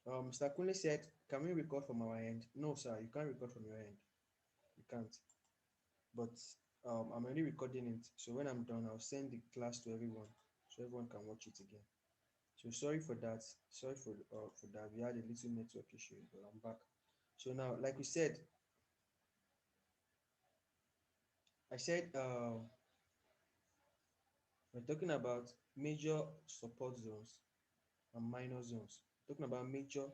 Mr. Kunle said, can we record from our end? No, sir, you can't record from your end. You can't. But I'm already recording it. So when I'm done, I'll send the class to everyone so everyone can watch it again. So sorry for that. Sorry for that. We had a little network issue, but I'm back. So now, like we said, I said we're talking about major support zones and minor zones. Talking about major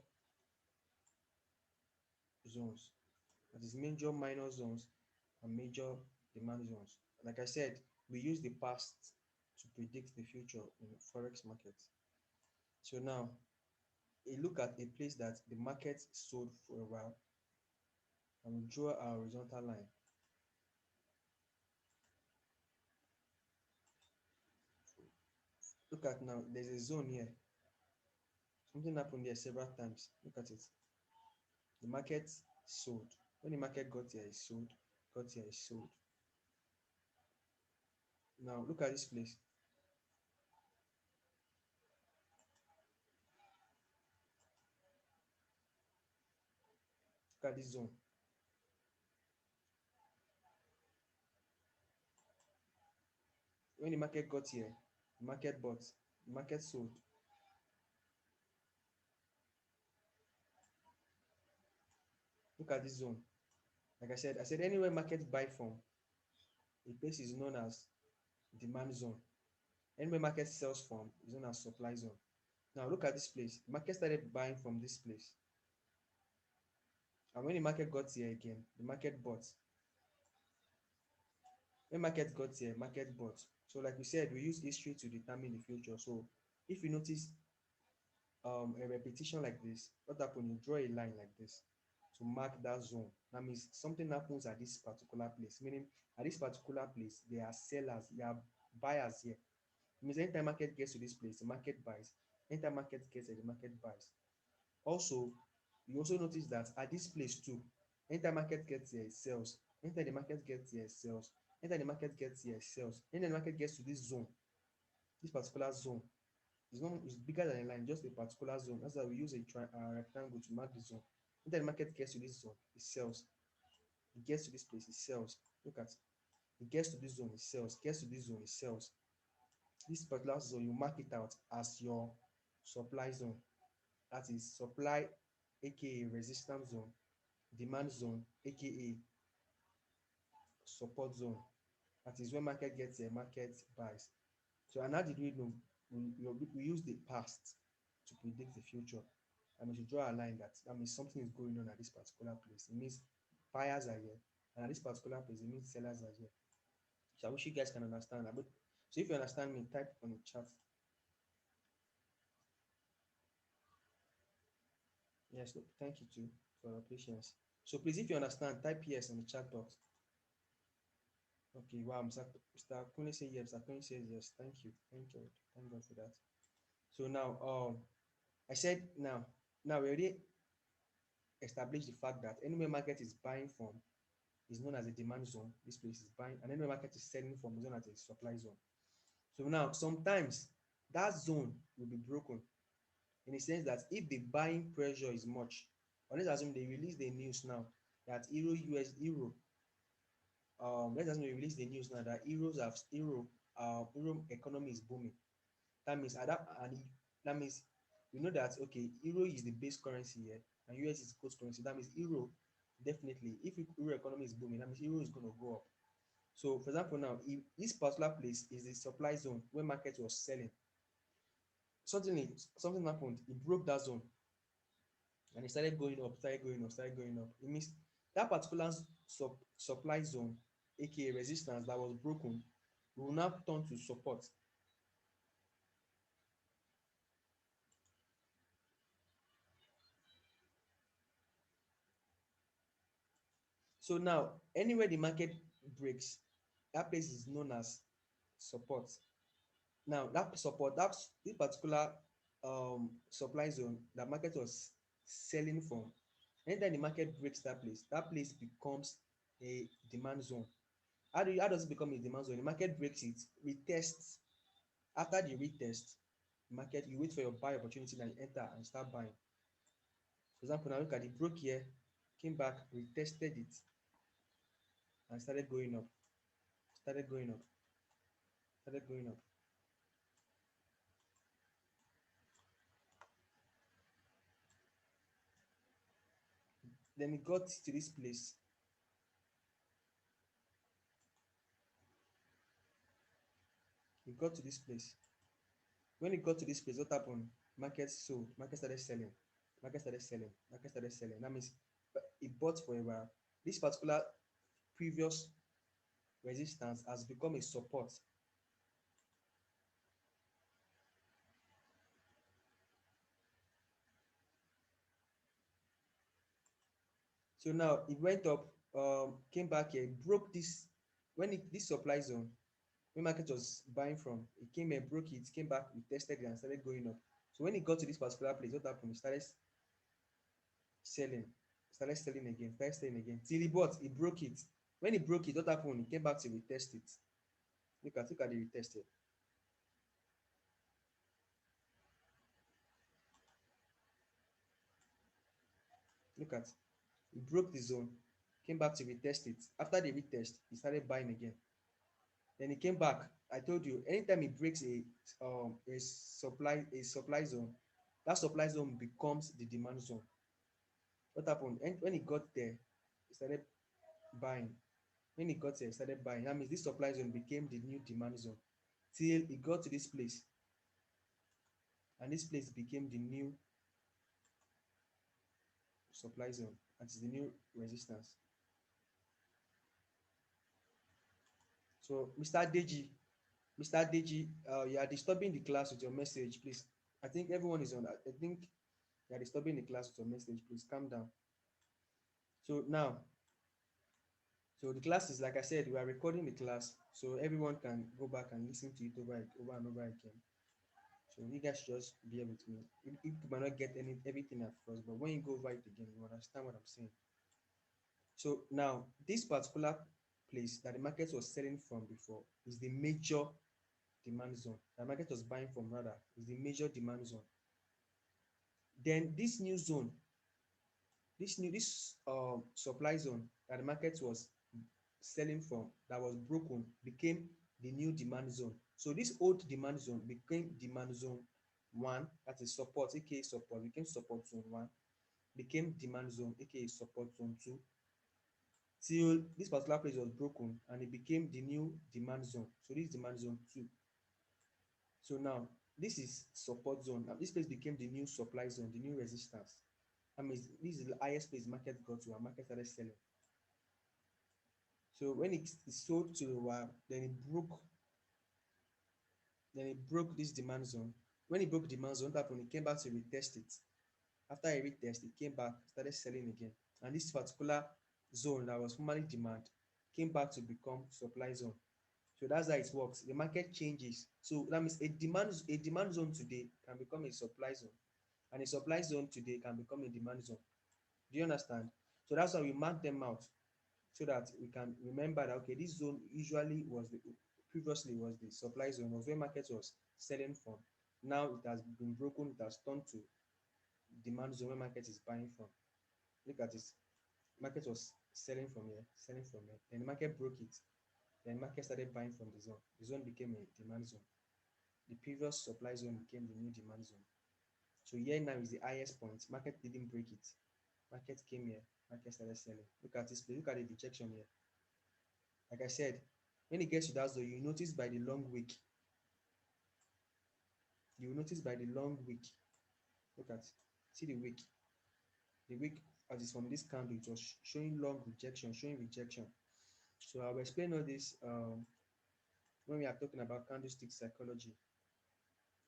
zones, that is major minor zones and major demand zones. Like I said, we use the past to predict the future in forex markets. So now, a look at a place that the market sold for a while, and we draw our horizontal line. Look at now, there's a zone here. Something happened here several times. Look at it. The market sold. When the market got here, it sold. Got here, it sold. Now look at this place. Look at this zone. When the market got here, the market bought. The market sold. Look at this zone. Like I said anywhere market buy from, a place is known as demand zone. Anywhere market sells from is known as supply zone. Now look at this place. The market started buying from this place. And when the market got here again, the market bought. When market got here, market bought. So like we said, we use history to determine the future. So if you notice a repetition like this, what happen? You draw a line like this to mark that zone. That means something happens at this particular place. Meaning at this particular place, there are sellers, there are buyers here. It means anytime market gets to this place, the market buys. Anytime market gets here, the market buys. Also, you also notice that at this place too, anytime market gets here, it sells. Anytime the market gets here, it sells. Anytime the market gets here, it sells. Anytime the market gets to this zone, this particular zone, it's bigger than a line, just a particular zone. That's why we use a rectangle to mark the zone. Anytime the market gets to this zone, it sells. It gets to this place, it sells. Look at it gets to this zone, it sells. Gets to this zone, it sells. This particular zone, you mark it out as your supply zone. That is supply, aka resistance zone, demand zone, aka support zone. That is when market gets here, market buys. So and how did we know? We use the past to predict the future. And we should draw a line that means something is going on at this particular place. It means buyers are here. And at this particular place, it means sellers are here. So I wish you guys can understand that. But so if you understand me, type on the chat. Yes, no, thank you too for your patience. So please, if you understand, type yes on the chat box. Okay, wow, Mr. Kunle say yes, Mr. Kunle says yes. Thank you. Thank you. Thank God for that. So now, I said now we already established the fact that anywhere market is buying from is known as a demand zone. This place is buying, and anywhere market is selling from is known as a supply zone. So now, sometimes that zone will be broken in the sense that if the buying pressure is much, or let's assume they release the news now that let's assume they release the news now that euro economy is booming. That means that means we know that okay, euro is the base currency here and US is coast currency. That means euro definitely, if euro economy is booming, that means euro is going to go up. So for example, now if this particular place is the supply zone where market was selling, suddenly something happened, it broke that zone and it started going up, started going up, started going up. It means that particular supply zone, aka resistance that was broken, will now turn to support. So now anywhere the market breaks, that place is known as support. Now that support, that's this particular supply zone that market was selling from. Anytime the market breaks that place becomes a demand zone. How does it become a demand zone? The market breaks it, retests. After the retest, Market, you wait for your buy opportunity, then you enter and start buying. For example, now look at it, broke here, came back, retested it, and started going up, started going up, started going up. Then it got to this place. It got to this place. When it got to this place, what happened? Market sold, market started selling, market started selling, market started selling. That means it bought for a while. This particular previous resistance has become a support. So now it went up, came back here, broke this. When this supply zone, when market was buying from, it came here, broke it, came back, we tested it and started going up. So when it got to this particular place, what happened? It selling, started selling again, started selling again. Till it bought, it broke it. When it broke it, what happened? It came back to retest it. Look at the retested. Look at it broke the zone, came back to retest it. After the retest, it started buying again. Then it came back. I told you, anytime it breaks a supply zone, that supply zone becomes the demand zone. What happened? And when it got there, it started buying. When it got there, it started buying. That means this supply zone became the new demand zone. Till it got to this place, and this place became the new supply zone, and it's the new resistance. So, Mr. Deji, you are disturbing the class with your message, please. I think everyone is on that. I think you are disturbing the class with your message. Please calm down. So now, so the class is, like I said, we are recording the class, so everyone can go back and listen to it over and over again. So you guys just bear with me. You might not get everything at first, but when you go over it again, you understand what I'm saying. So now, this particular place that the market was selling from before is the major demand zone. The market was buying from, rather, is the major demand zone. Then this new zone, this supply zone that the market was selling from, that was broken, became the new demand zone. So this old demand zone became demand zone one, that is support, aka support, became support zone one, became demand zone, aka support zone two, till this particular place was broken and it became the new demand zone. So this is demand zone two. So now this is support zone. Now this place became the new supply zone, the new resistance. That means this is the highest place market got to, and market started selling. So when it sold to a while, then it broke this demand zone. When it broke demand zone, what happened? It came back to retest it. After a retest, it came back, started selling again. And this particular zone that was formerly demand came back to become supply zone. So that's how it works. The market changes. So that means a demand zone today can become a supply zone, and a supply zone today can become a demand zone. Do you understand? So that's why we mark them out, so that we can remember that, okay, this zone usually was the previously was the supply zone, was where market was selling from. Now it has been broken, it has turned to demand zone where market is buying from. Look at this. Market was selling from here, selling from here. Then the market broke it. Then market started buying from the zone. The zone became a demand zone. The previous supply zone became the new demand zone. So here now is the highest point. Market didn't break it. Market came here. Market started selling. Look at this place. Look at the rejection here. Like I said, when it gets to that zone, you notice by the long wick. You notice by the long wick. Look at, see the wick. The wick, as is from this candle, it was showing long rejection, showing rejection. So I will explain all this when we are talking about candlestick psychology.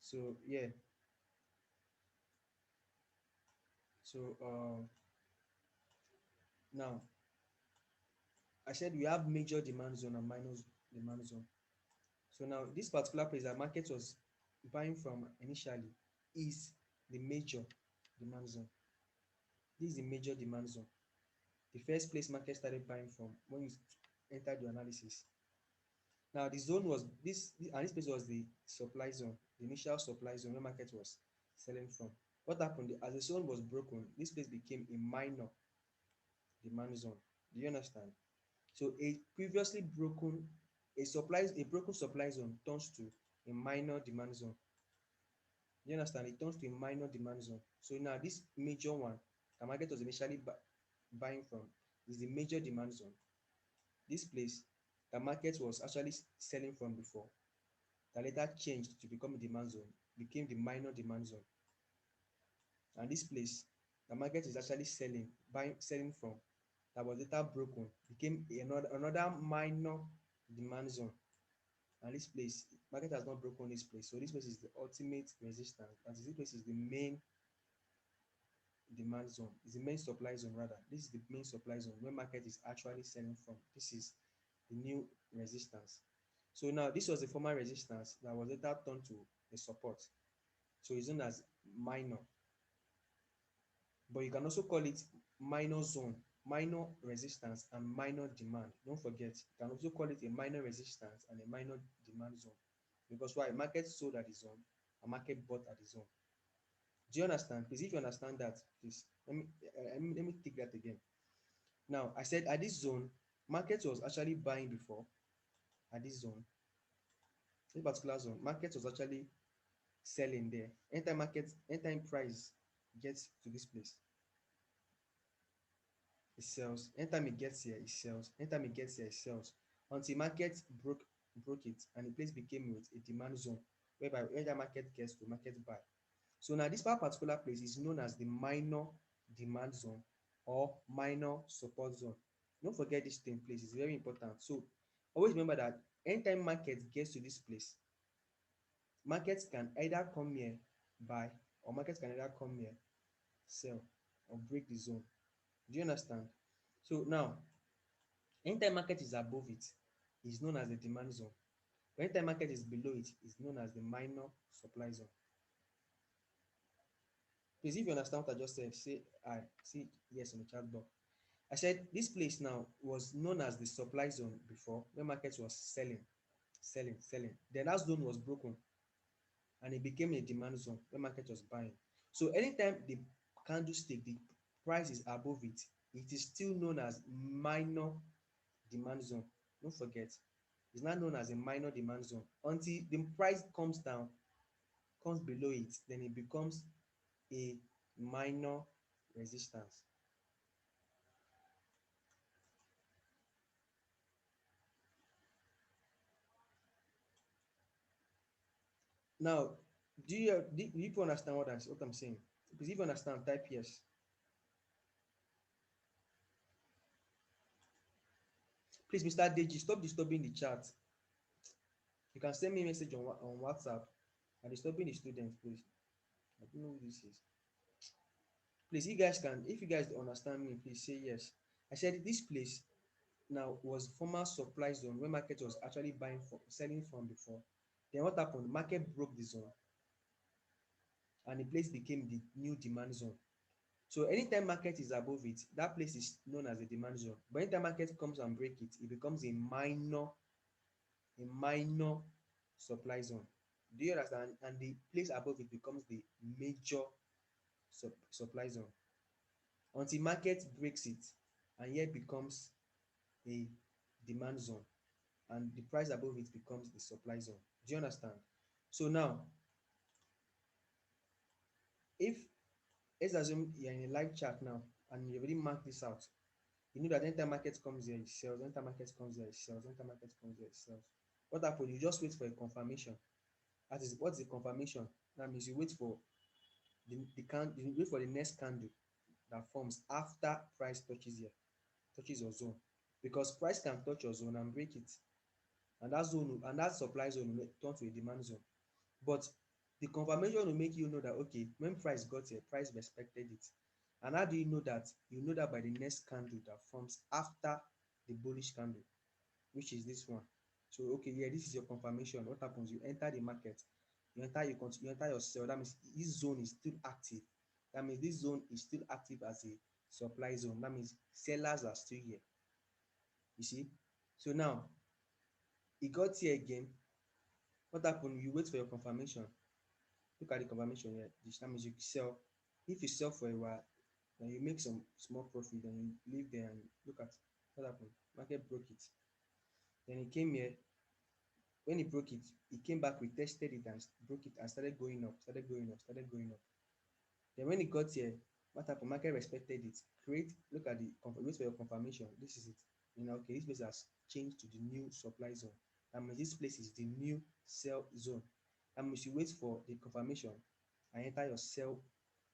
So yeah, so now I said we have major demand zone and minor demand zone. So now this particular place that market was buying from initially is the major demand zone. This is the major demand zone. The first place market started buying from when you entered your analysis. Now the zone was and this place was the supply zone, the initial supply zone where market was selling from. What happened? As the zone was broken, this place became a minor demand zone. Do you understand? So a previously broken a broken supply zone turns to a minor demand zone. You understand? It turns to a minor demand zone. So now this major one the market was initially buying from is the major demand zone. This place the market was actually selling from before that later changed to become a demand zone, became the minor demand zone. And this place the market is actually selling from that was later broken, became another minor demand zone. And this place market has not broken this place, so this place is the ultimate resistance, and this place is the main demand zone, is the main supply zone rather. This is the main supply zone where market is actually selling from. This is the new resistance. So now this was the former resistance that was later turned to a support, so it's known as minor. But you can also call it minor zone, minor resistance and minor demand. Don't forget, you can also call it a minor resistance and a minor demand zone. Because why? Market sold at the zone and market bought at the zone. Do you understand? Please, if you understand that, please let me take that again. Now I said at this zone, market was actually buying before. At this zone, this particular zone, market was actually selling there. Anytime price gets to this place, it sells. Anytime it gets here, it sells. Anytime it gets here, it sells. Until market broke it and the place became with a demand zone, whereby when the market gets to market buy. So now this particular place is known as the minor demand zone or minor support zone. Don't forget this thing, please. It's very important. So always remember that anytime market gets to this place, markets can either come here buy, or markets can either come here sell or break the zone. Do you understand? So now anytime market is above it, is known as the demand zone. But anytime market is below it, is known as the minor supply zone. Please, if you understand what I just said, say I. See yes in the chat box. I said this place now was known as the supply zone before, where market was selling. Then that zone was broken and it became a demand zone where market was buying. So anytime the candlestick, the price is above it, it is still known as minor demand zone. Don't forget, it's now known as a minor demand zone until the price comes down, comes below it, then it becomes a minor resistance. Now, do you understand what I'm saying? Because if you understand, type yes. Please, Mr. Deji, stop disturbing the chat. You can send me a message on WhatsApp. I'm disturbing the students, please. I don't know who this is. Please, if you guys understand me, please say yes. I said this place now was former supply zone where market was actually selling from before. Then what happened? Market broke the zone and the place became the new demand zone. So anytime market is above it, that place is known as a demand zone. But anytime market comes and break it, it becomes a minor supply zone. Do you understand? And the place above it becomes the major supply zone until market breaks it and here becomes a demand zone and the price above it becomes the supply zone. Do you understand? So now, if let's assume you're in a live chat now and you already marked this out, you know that anytime market comes here, it sells. Anytime market comes here, it sells. Anytime market comes here, it sells. What happens? You just wait for a confirmation. That is, what's the confirmation? That means you wait for you wait for the next candle that forms after price touches your zone, because price can touch your zone and break it, and that supply zone will turn to a demand zone. But the confirmation will make you know that okay, when price got here, price respected it. And how do you know that? You know that by the next candle that forms after the bullish candle, which is this one. So okay, yeah, this is your confirmation. What happens? You enter the market, you enter your sell. That means this zone is still active. That means this zone is still active as a supply zone. That means sellers are still here. You see? So now e got here again. What happen? You wait for your confirmation. Look at the confirmation here. That means you sell. If you sell for a while, then you make some small profit, then you leave there and look at what happened. Market broke it. Then it came here. When it broke it, it came back, we tested it and broke it and started going up, started going up, started going up. Then when it got here, what happened? Market respected it. Create, look at the wait for your confirmation. This is it. You know, okay, this place has changed to the new supply zone. That means this place is the new sell zone. That means you wait for the confirmation and enter your sell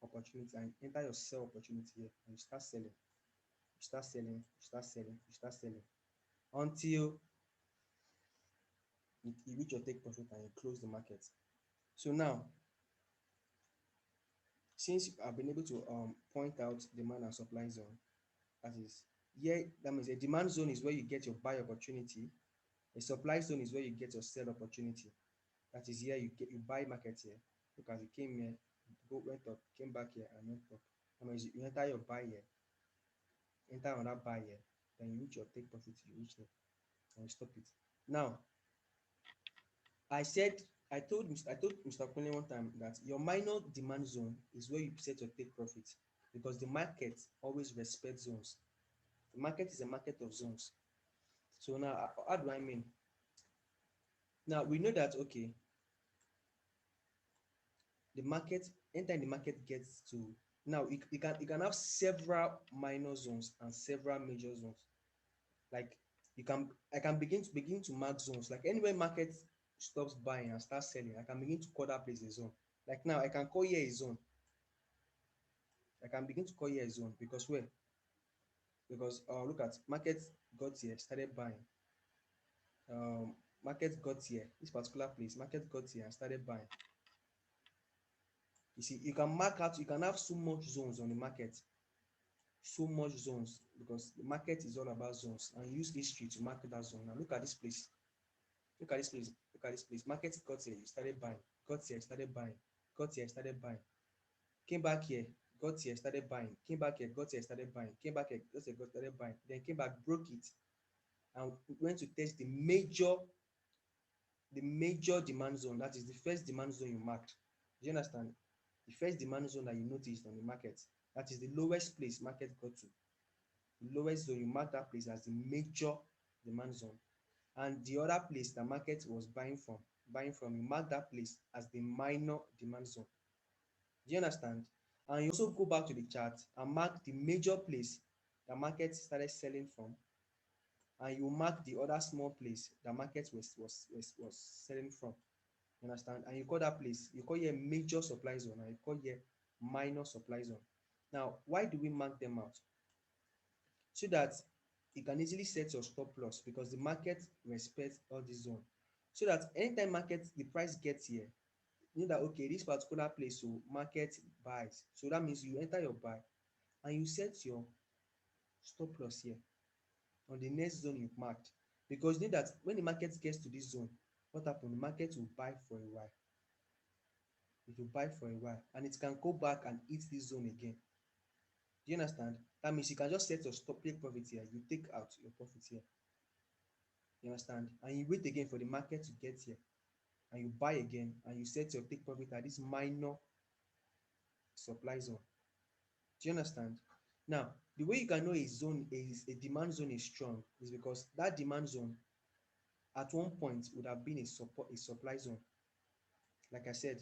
opportunity and enter your sell opportunity here and you start selling. You start selling, you start selling, you start selling until you reach your take profit and you close the market. So now, since I've been able to point out demand and supply zone, that is here, that means a demand zone is where you get your buy opportunity. A supply zone is where you get your sell opportunity. That is here you get you buy market here. Look as it came here, go went up, came back here and went up. That means you enter your buy here, enter another buy here, then you reach your take profit, you reach there and you stop it. Now, I said I told Mr. Kunle one time that your minor demand zone is where you set your take profit because the market always respects zones. The market is a market of zones. So now, how do I mean? Now we know that okay, the market anytime the market gets to now you can have several minor zones and several major zones. Like you can I can begin to mark zones. Like anywhere market stops buying and starts selling, I can begin to call that place a zone. Like now I can call here a zone. I can begin to call here a zone because where? Because look at market got here, started buying. Market got here, this particular place, market got here and started buying. You see, you can mark out, you can have so much zones on the market, so much zones because the market is all about zones and use history to mark that zone. Now look at this place, look at this place, look at this place. Market got here, you started buying, got here, started buying, got here, started buying, came back here, got here, started buying, came back here, got here, started buying, came back here, got here, got started buying, then came back, broke it, and went to test the major demand zone. That is the first demand zone you marked. Do you understand? The first demand zone that you noticed on the market, that is the lowest place market got to. The lowest zone, you mark that place as the major demand zone. And the other place the market was buying from, you mark that place as the minor demand zone. Do you understand? And you also go back to the chart and mark the major place the market started selling from, and you mark the other small place the market was selling from. You understand? And you call that place, you call here major supply zone and you call here minor supply zone. Now, why do we mark them out? So that you can easily set your stop loss because the market respects all this zone. So that anytime market the price gets here, you know that okay, this particular place so market buys. So that means you enter your buy and you set your stop loss here on the next zone you've marked. Because you know that when the market gets to this zone, what happen? The market will buy for a while. It will buy for a while and it can go back and hit this zone again. Do you understand? That means you can just set your stop take profit here. You take out your profit here. You understand? And you wait again for the market to get here. And you buy again and you set your take profit at this minor supply zone. Do you understand? Now, the way you can know a demand zone is strong is because that demand zone at one point would have been a supply zone. Like I said,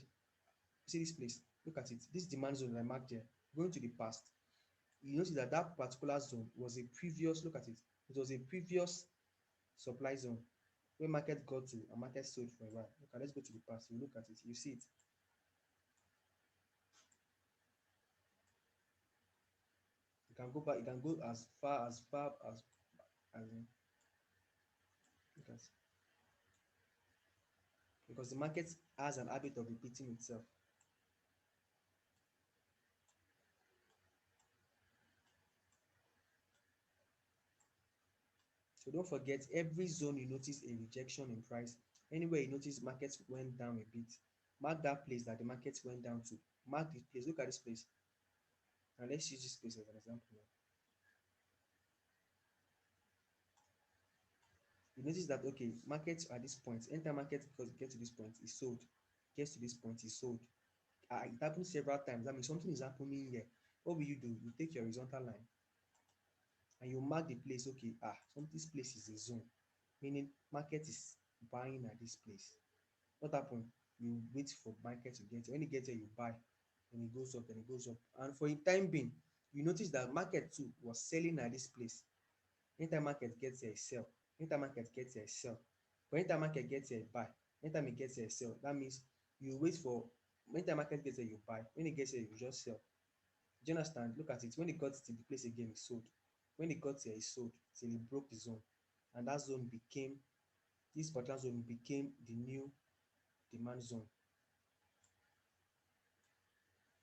see this place, look at it. This demand zone that I marked here, going to the past, you notice that that particular zone was a previous, look at it, it was a previous supply zone where market got to and market sold for a while. Okay, let's go to the past. You look at it, you see it. You can go back, you can go as look at, because the market has an habit of repeating itself. So don't forget, every zone you notice a rejection in price, anywhere you notice markets went down a bit, mark that place that the market went down to. Mark this place, look at this place. And let's use this place as an example now. You notice that okay, market at this point, enter market because get to this point is sold, gets to this point is sold. It happens several times. That means something is happening here. What will you do? You take your horizontal line and you mark the place. Okay, some this place is a zone, meaning market is buying at this place. What happen? You wait for market to get here. When it gets here, you buy. Then it goes up, then it goes up. And for a time being, you notice that market too was selling at this place. Anytime market gets here, sell. Anytime market gets here, sell. But anytime market gets here, buy. Anytime it gets here, sell. That means you wait for, anytime market gets here, you buy. When it gets here, you just sell. Do you understand? Look at it. When it got to the place again, it sold. When it got here, it sold till it broke the zone. And that zone became, this particular zone became the new demand zone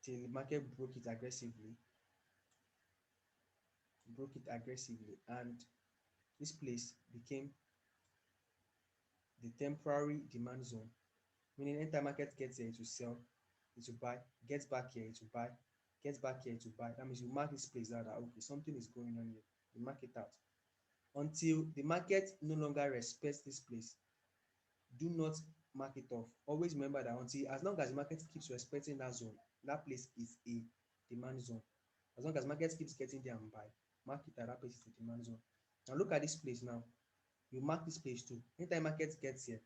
till the market broke it aggressively, and this place became the temporary demand zone. Meaning anytime market gets here, it will sell, it will buy, gets back here, it will buy, gets back here, it will buy. That means you mark this place out that okay, something is going on here. You mark it out until the market no longer respects this place. Do not mark it off. Always remember that until as long as the market keeps respecting that zone, that place is a demand zone. As long as market keeps getting there and buy, mark it at that place is a demand zone. Now look at this place now. You mark this place too. Anytime market gets here,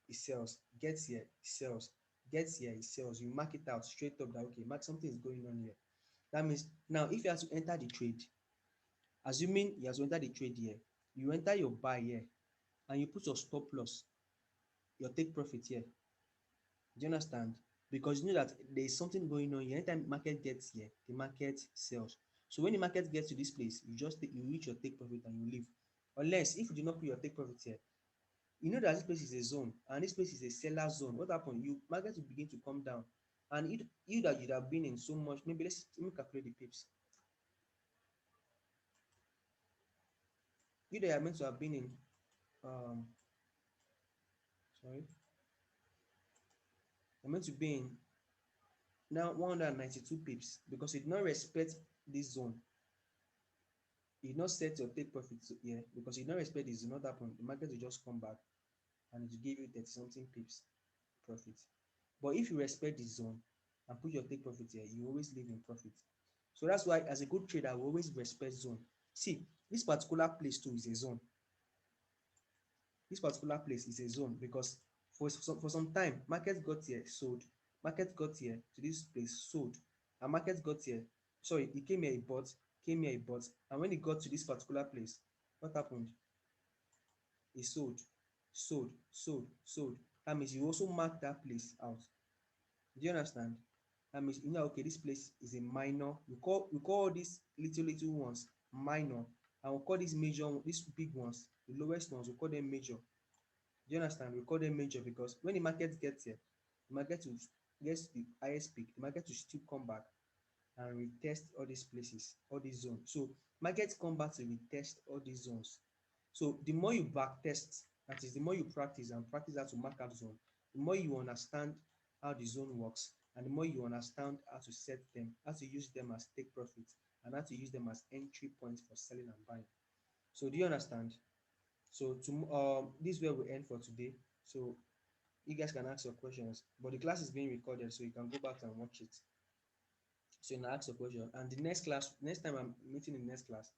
it sells, gets here, it sells, gets here, it sells. You mark it out straight up that okay, mark something is going on here. That means now if you have to enter the trade, assuming you have to enter the trade here, you enter your buy here and you put your stop loss, your take profit here. Do you understand? Because you know that there is something going on here. Anytime market gets here, the market sells. So when the market gets to this place, you reach your take profit and you leave. Unless if you do not put your take profit here, you know that this place is a zone and this place is a seller zone. What happen? You market will begin to come down, and you that you'd have been in so much. Maybe let me calculate the pips. You that are meant to have been in um sorry, you're meant to be in now 192 pips because you did not respect this zone. You did not set your take profit here because you did not respect this zone. Not happen. The market will just come back and it will give you 30 something pips profit. But if you respect the zone and put your take profit here, you always live in profit. So that's why as a good trader, I will always respect zone. See, this particular place too is a zone. This particular place is a zone because for some time, market got here, sold. Market got here to this place, sold. And market got here, sorry, it came here, it bought, came here, it bought. And when it got to this particular place, what happened? It sold, sold, sold, sold. That means you also mark that place out. Do you understand? That means you know okay, this place is a minor. We call these little ones minor, and we call these major, these big ones, the lowest ones, we call them major. Do you understand? We call them major because when the market gets here, the market will gets the highest peak, the market will still come back and retest all these places, all these zones. So markets come back to retest all these zones. So the more you back test, that is the more you practice and practice how to mark out zone, the more you understand how the zone works, and the more you understand how to set them, how to use them as take profit, and how to use them as entry points for selling and buying. So do you understand? So this is where we end for today. So you guys can ask your questions, but the class is being recorded, so you can go back and watch it. So you can ask your question, and the next class, next time I'm meeting in the next class,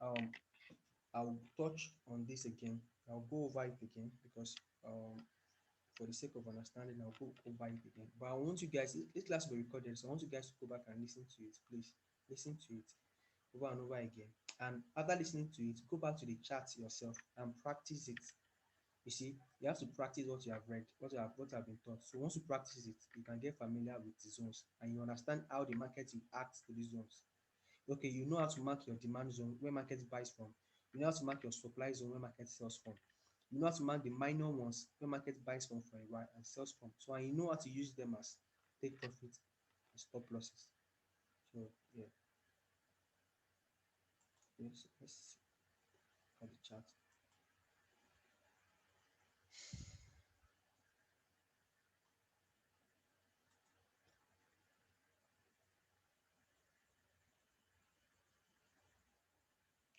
um, I'll touch on this again. I'll go over it again because for the sake of understanding, I'll go over it again. But I want you guys, this class will be recorded, so I want you guys to go back and listen to it. Please listen to it over and over again. And after listening to it, go back to the chat yourself and practice it. You see, you have to practice what you have read, what have been taught. So once you practice it, you can get familiar with the zones and you understand how the market will act to these zones. Okay, you know how to mark your demand zone where market buys from. You know how to mark your supply zone where market sells from. You know how to mark the minor ones where market buys from for a while and sells from. So and you know how to use them as take profit and stop losses. So yeah, let's look at the chart.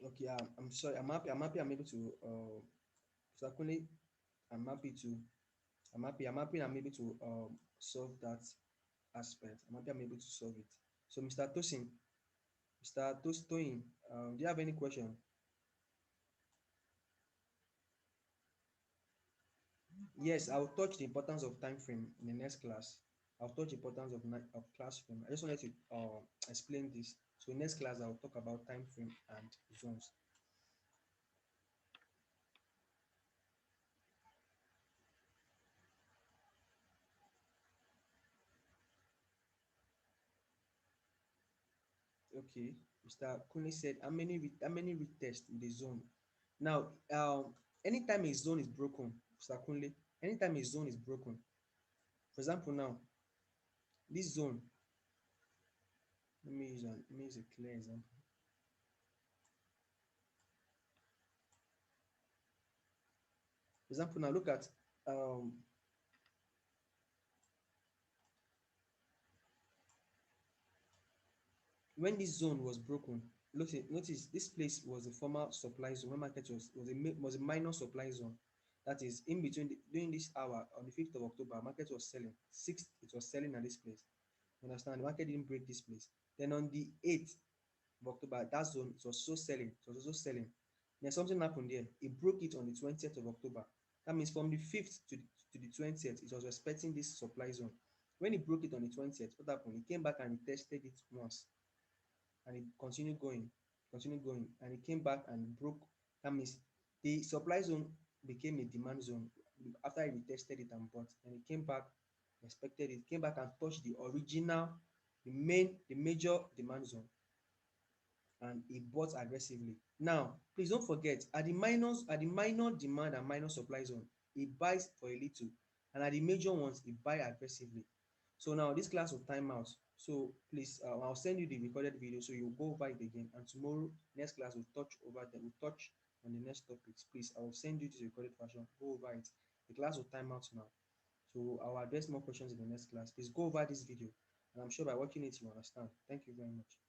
Okay, I'm sorry. I'm happy. I'm happy. I'm able to. Mr. Kunle, I'm happy to. I'm happy. I'm happy. I'm able to solve that aspect. I'm happy. I'm able to solve it. So, Mr. Tosin, Mr. Tosin, do you have any question? Yes, I'll touch the importance of time frame in the next class. I'll touch the importance of class frame. I just wanted to explain this. So, next class, I'll talk about time frame and zones. Okay, Mr. Kuni said, how many retest in the zone? Now, anytime a zone is broken, Mr. Kunle, anytime a zone is broken, for example, now this zone, let me use a clear example. For example, now look at um when this zone was broken. Notice this place was a former supply zone. When market was a minor supply zone. That is in between during this hour on the 5th of October, market was selling. 6th, it was selling at this place. You understand? The market didn't break this place. Then on the 8th of October, that zone, it was so selling. It was also selling. Then something happened there. It broke it on the 20th of October. That means from the 5th to the 20th, it was respecting this supply zone. When it broke it on the 20th, what happened? It came back and it tested it once, and it continued going, and it came back and broke. That means the supply zone became a demand zone after it retested it and bought. And it came back, respected it, came back and touched the original, the major demand zone, and he bought aggressively. Now, please don't forget, at the minor demand and minor supply zone, he buys for a little, and at the major ones, he buy aggressively. So now this class will time out. So please, I'll send you the recorded video so you go over it again. And tomorrow, next class will touch over them. We'll touch on the next topics. Please, I will send you this recorded version. Go over it. The class will time out now. So I'll address more questions in the next class. Please go over this video, and I'm sure by watching it you understand. Thank you very much.